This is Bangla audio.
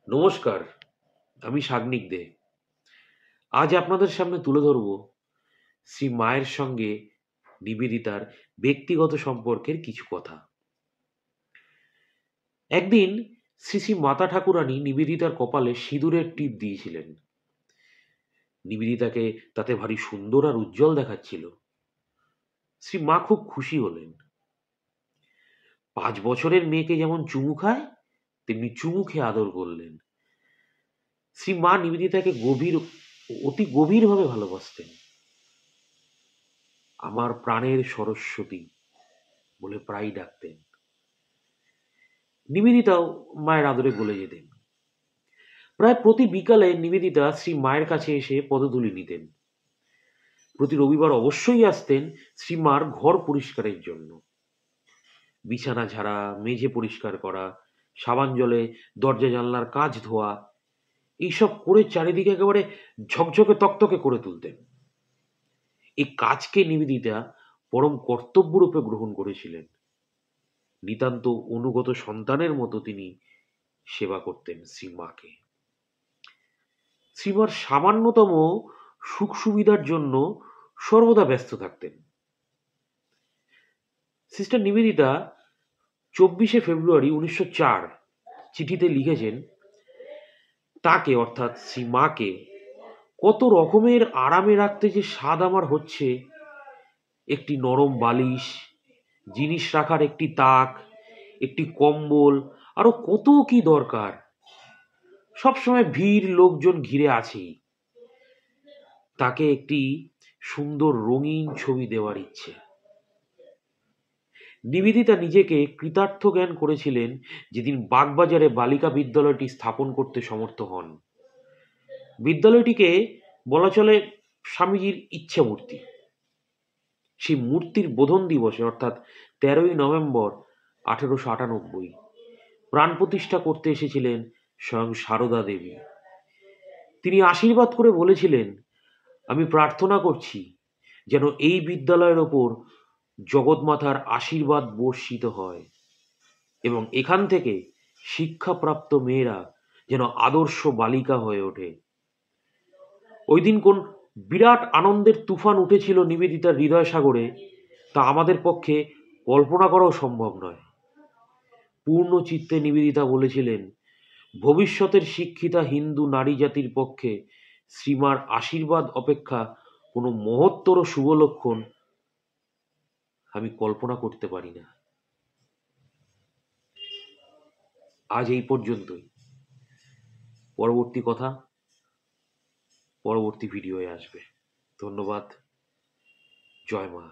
নমস্কার, আমি সাগ্নিক দে। আজ আপনাদের সামনে তুলে ধরব শ্রী মায়ের সঙ্গে নিবেদিতার ব্যক্তিগত সম্পর্কের কিছু কথা। একদিন শ্রী শ্রী মাতা ঠাকুরানী নিবেদিতার কপালে সিঁদুরের টিপ দিয়েছিলেন। নিবেদিতাকে তাতে ভারী সুন্দর আর উজ্জ্বল দেখাচ্ছিল। শ্রী মা খুব খুশি হলেন। 5 বছরের মেয়েকে যেমন চুমু খায় তেমনি চুমু খেয়ে আদর করলেন। শ্রী মা নিবেদিতাকে অতি গভীরভাবে ভালোবাসতেন। আমার প্রাণের সরস্বতী বলে প্রায়ই ডাকতেন। নিবেদিতাও মায়ের আদরে গলে যেতেন। প্রায় প্রতি বিকালে নিবেদিতা শ্রী মায়ের কাছে এসে পদধূলি নিতেন। প্রতি রবিবার অবশ্যই আসতেন শ্রী মার ঘর পরিষ্কারের জন্য। বিছানা ঝাড়া, মেঝে পরিষ্কার করা, সাবান জলে দরজা জানলার কাঁচ ধোয়া, এইসব করে চারিদিকে একেবারে ঝকঝকে তকতকে করে তুলতেন। এই কাজকে নিবেদিতা পরম কর্তব্যরূপে গ্রহণ করেছিলেন। নিতান্ত অনুগত সন্তানের মতো তিনি সেবা করতেন শ্রীমাকে। শ্রীমার সামান্যতম সুখ সুবিধার জন্য সর্বদা ব্যস্ত থাকতেন। সিস্টার নিবেদিতা 24 ফেব্রুয়ারি 1904 চিঠিতে লিখেছেন, তাকে অর্থাৎ শ্রীমাকে কত রকমের আরামে রাখতে যে স্বাদ আমার হচ্ছে। একটি নরম বালিশ, জিনিস রাখার একটি তাক, একটি কম্বল, আরো কত কি দরকার। সবসময় ভিড়, লোকজন ঘিরে আছেই। তাকে একটি সুন্দর রঙিন ছবি দেওয়ার ইচ্ছে। নিবেদিতা নিজেকে কৃতার্থ জ্ঞান করেছিলেন যেদিন বাগবাজারে বালিকা বিদ্যালয়টি স্থাপন করতে সমর্থ হন। বিদ্যালয়টিকে বলা চলে স্বামীজির ইচ্ছা মূর্তি। সেই মূর্তির বোধন দিবসে অর্থাৎ 13ই নভেম্বর 1898 প্রাণ প্রতিষ্ঠা করতে এসেছিলেন স্বয়ং সারদা দেবী। তিনি আশীর্বাদ করে বলেছিলেন, আমি প্রার্থনা করছি যেন এই বিদ্যালয়ের ওপর জগৎমাতার আশীর্বাদ বর্ষিত হয় এবং এখান থেকে শিক্ষাপ্রাপ্ত মেয়েরা যেন আদর্শ বালিকা হয়ে ওঠে। ওই দিন কোন বিরাট আনন্দের তুফান উঠেছিল নিবেদিতার হৃদয় সাগরে, তা আমাদের পক্ষে কল্পনা করাও সম্ভব নয়। পূর্ণ চিত্তে নিবেদিতা বলেছিলেন, ভবিষ্যতের শিক্ষিতা হিন্দু নারী জাতির পক্ষে শ্রীমার আশীর্বাদ অপেক্ষা কোনো মহত্তর শুভ লক্ষণ আমি কল্পনা করতে পারি না। আজ এই পর্যন্তই। পরবর্তী কথা পরবর্তী ভিডিওয়ে আসবে। ধন্যবাদ। জয় মা।